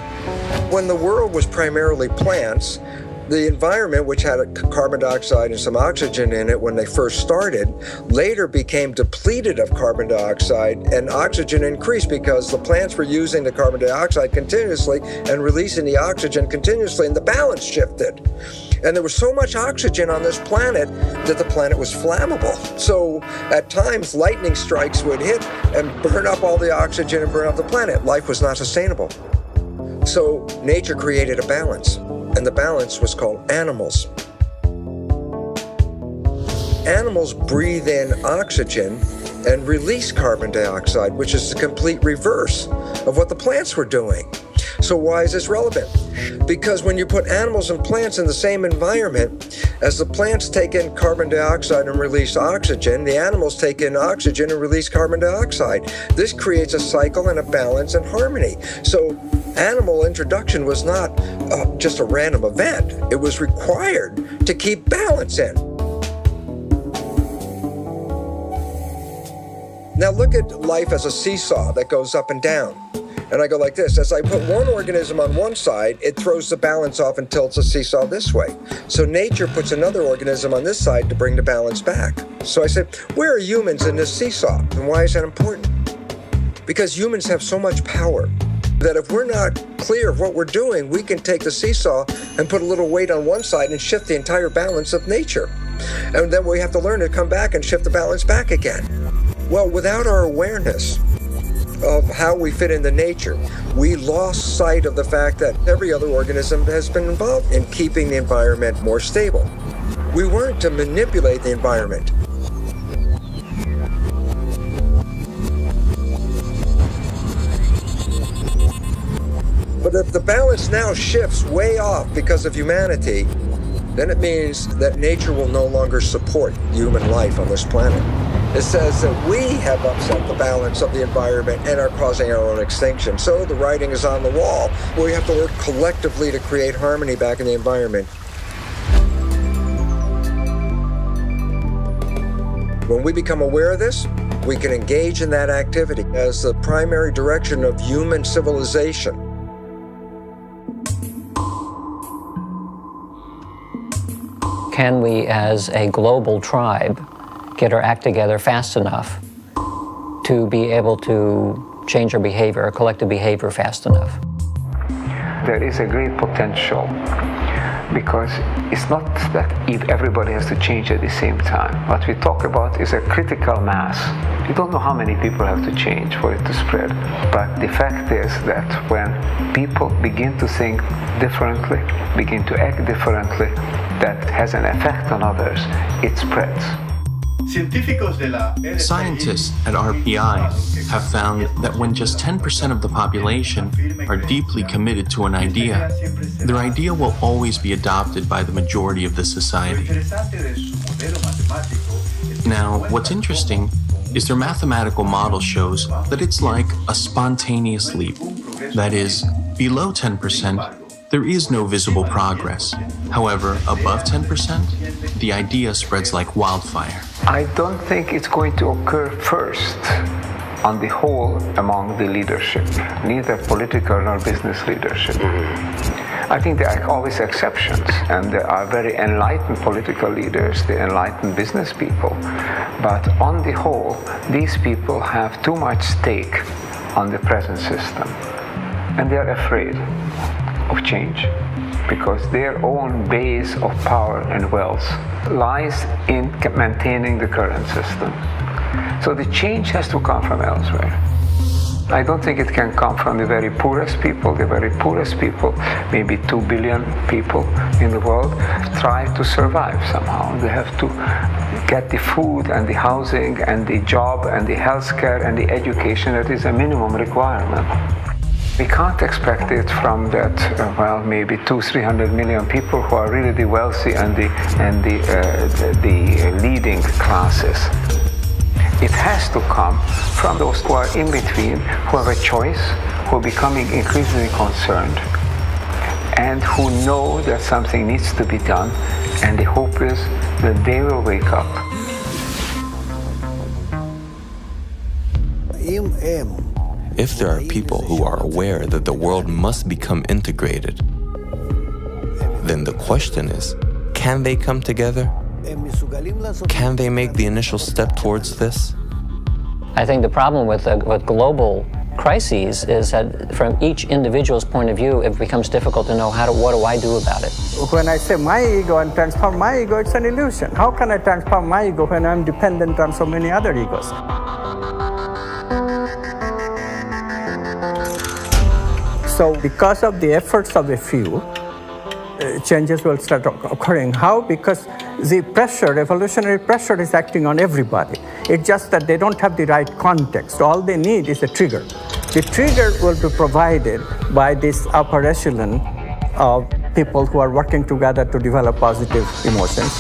When the world was primarily plants, the environment, which had carbon dioxide and some oxygen in it when they first started, later became depleted of carbon dioxide, and oxygen increased because the plants were using the carbon dioxide continuously and releasing the oxygen continuously, and the balance shifted. And there was so much oxygen on this planet that the planet was flammable. So at times, lightning strikes would hit and burn up all the oxygen and burn up the planet. Life was not sustainable. So nature created a balance. And the balance was called animals. Animals breathe in oxygen and release carbon dioxide, which is the complete reverse of what the plants were doing. So why is this relevant? Because when you put animals and plants in the same environment, as the plants take in carbon dioxide and release oxygen, the animals take in oxygen and release carbon dioxide. This creates a cycle and a balance and harmony. So animal introduction was not just a random event. It was required to keep balance in. Now look at life as a seesaw that goes up and down. And I go like this. As I put one organism on one side, it throws the balance off and tilts the seesaw this way. So nature puts another organism on this side to bring the balance back. So I said, where are humans in this seesaw? And why is that important? Because humans have so much power that if we're not clear of what we're doing, we can take the seesaw and put a little weight on one side and shift the entire balance of nature. And then we have to learn to come back and shift the balance back again. Well, without our awareness of how we fit into nature, we lost sight of the fact that every other organism has been involved in keeping the environment more stable. We weren't to manipulate the environment. But if the balance now shifts way off because of humanity, then it means that nature will no longer support human life on this planet. It says that we have upset the balance of the environment and are causing our own extinction. So the writing is on the wall. We have to work collectively to create harmony back in the environment. When we become aware of this, we can engage in that activity as the primary direction of human civilization. can we as a global tribe get our act together fast enough to be able to change our behavior, our collective behavior fast enough? There is a great potential, because it's not that if everybody has to change at the same time. What we talk about is a critical mass. You don't know how many people have to change for it to spread. But the fact is that when people begin to think differently, begin to act differently, that has an effect on others, it spreads. Scientists at RPI have found that when just 10% of the population are deeply committed to an idea, their idea will always be adopted by the majority of the society. Now, what's interesting is their mathematical model shows that it's like a spontaneous leap. That is, below 10%, there is no visible progress. However, above 10%, the idea spreads like wildfire. I don't think it's going to occur first on the whole among the leadership, neither political nor business leadership. I think there are always exceptions, and there are very enlightened political leaders, the enlightened business people. But on the whole, these people have too much stake on the present system, and they are afraid of change, because their own base of power and wealth lies in maintaining the current system. So the change has to come from elsewhere. I don't think it can come from the very poorest people. The very poorest people, maybe 2 billion people in the world, try to survive somehow. They have to get the food and the housing and the job and the healthcare and the education that is a minimum requirement. We can't expect it from that, maybe 200-300 million people who are really the wealthy and the leading classes. It has to come from those who are in between, who have a choice, who are becoming increasingly concerned, and who know that something needs to be done, and the hope is that they will wake up. If there are people who are aware that the world must become integrated, then the question is, can they come together? Can they make the initial step towards this? I think the problem with global crises is that from each individual's point of view, it becomes difficult to know what do I do about it. When I say my ego and transform my ego, it's an illusion. How can I transform my ego when I'm dependent on so many other egos? So because of the efforts of a few, changes will start occurring. How? Because the pressure, evolutionary pressure, is acting on everybody. It's just that they don't have the right context. All they need is a trigger. The trigger will be provided by this upper echelon of people who are working together to develop positive emotions.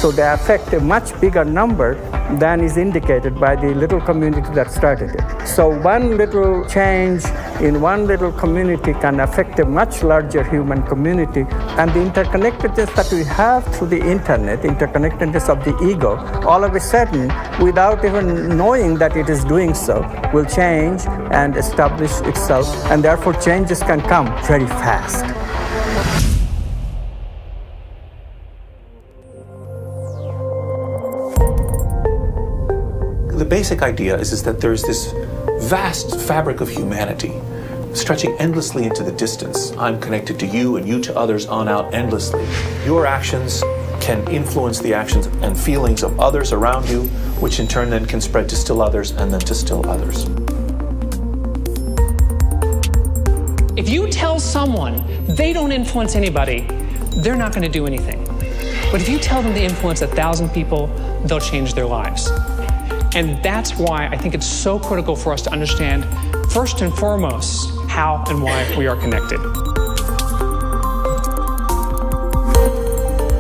So they affect a much bigger number than is indicated by the little community that started it. So one little change in one little community can affect a much larger human community, and the interconnectedness that we have through the internet, interconnectedness of the ego, all of a sudden, without even knowing that it is doing so, will change and establish itself, and therefore changes can come very fast. The basic idea is that there's this vast fabric of humanity stretching endlessly into the distance. I'm connected to you and you to others on out endlessly. Your actions can influence the actions and feelings of others around you, which in turn then can spread to still others and then to still others. If you tell someone they don't influence anybody, they're not going to do anything. But if you tell them they influence 1,000 people, they'll change their lives. And that's why I think it's so critical for us to understand, first and foremost, how and why we are connected.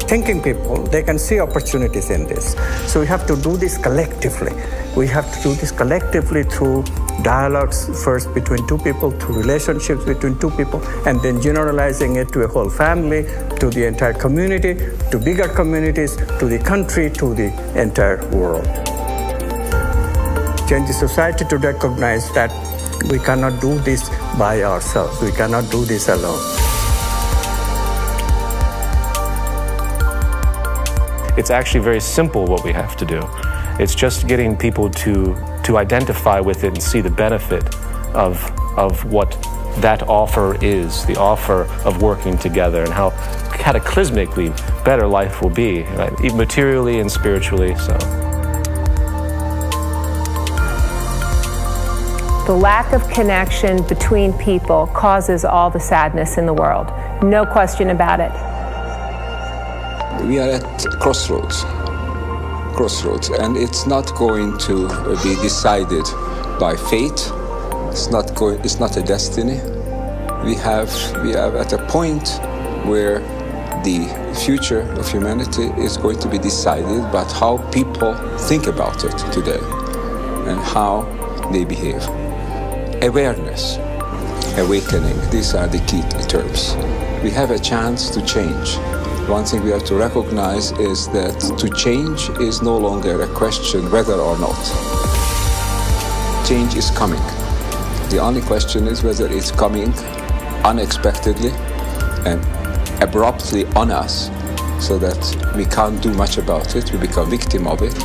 Thinking people, they can see opportunities in this. So we have to do this collectively. We have to do this collectively through dialogues, first between two people, through relationships between two people, and then generalizing it to a whole family, to the entire community, to bigger communities, to the country, to the entire world. Change the society to recognize that we cannot do this by ourselves. We cannot do this alone. It's actually very simple what we have to do. It's just getting people to identify with it and see the benefit of what that offer is, the offer of working together, and how cataclysmically better life will be, right? Materially and spiritually. So. The lack of connection between people causes all the sadness in the world. No question about it. We are at Crossroads, and it's not going to be decided by fate. It's not a destiny. We have at a point where the future of humanity is going to be decided by how people think about it today and how they behave. Awareness, awakening, these are the key terms. We have a chance to change. One thing we have to recognize is that to change is no longer a question whether or not. Change is coming. The only question is whether it's coming unexpectedly and abruptly on us so that we can't do much about it, we become victim of it,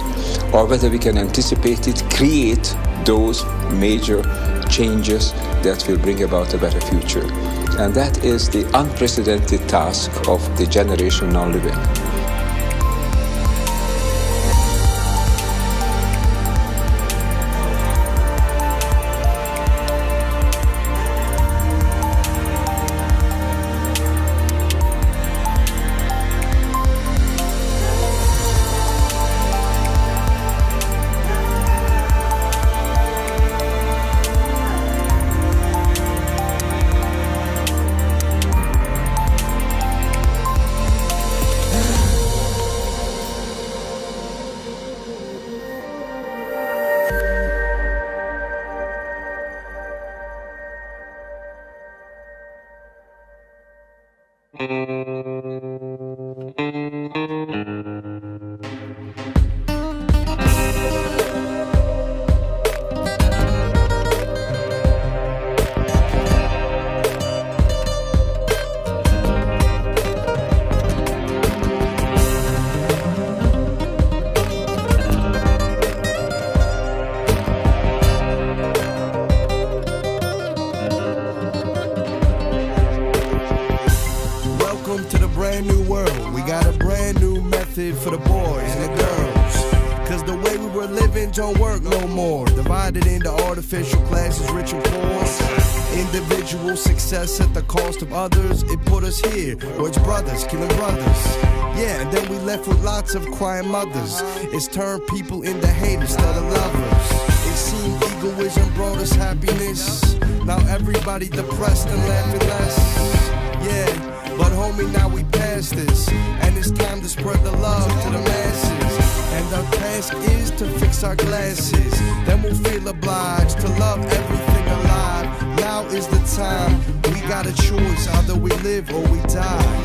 or whether we can anticipate it, create those major changes that will bring about a better future. And that is the unprecedented task of the generation now living. For the boys and the girls, cause the way we were living don't work no more. Divided into artificial classes, rich and poor. Individual success at the cost of others. It put us here, where it's brothers killing brothers. Yeah, and then we left with lots of crying mothers. It's turned people into haters instead of lovers. It seemed egoism brought us happiness. Now everybody depressed and laughing less. Yeah. But homie, now we past this, and it's time to spread the love to the masses. And our task is to fix our glasses. Then we'll feel obliged to love everything alive. Now is the time. We got a choice, either we live or we die.